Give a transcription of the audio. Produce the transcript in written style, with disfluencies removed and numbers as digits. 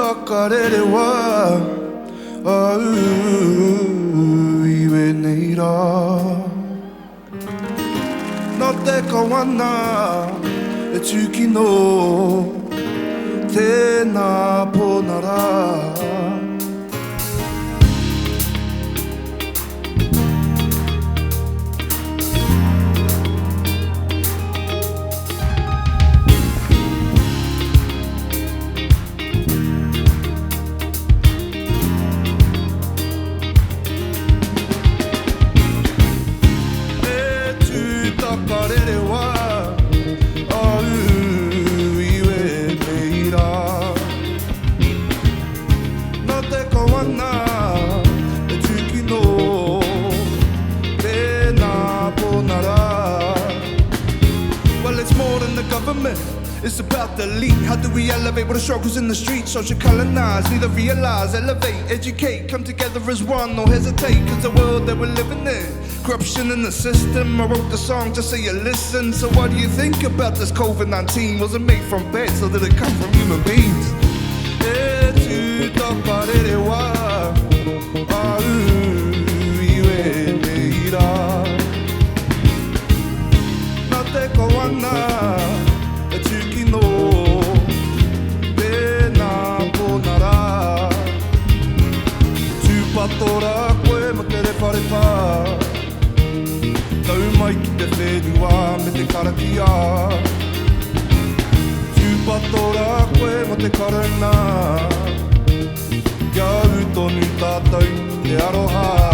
Tuutakarerewa au iwe nei rā. Nā te kawana e tūkino tēnā pōnara. Tuutakarerewa au iwe nei rā. Nā te kawana e tūkino tēnā pōnara. Well, it's more than the government, it's about the elite. How do we elevate with the struggles in the streets? Social colonize, need to realize, elevate, educate, come together as one, no hesitate, cause the world that we're living in, corruption in the system. I wrote the song just so you listen. So what do you think about this COVID-19? Was it made from beds or did it come from human beings? E tuutakarerewa au iwe nei rā. Nā te kawana e tūkino tēnā pōnara. Tūpatora koe mo te rewharewha, tau mai ki te whenua me te karakia. Tūpatora koe mo te karanga, kia utonu tātou te aroha.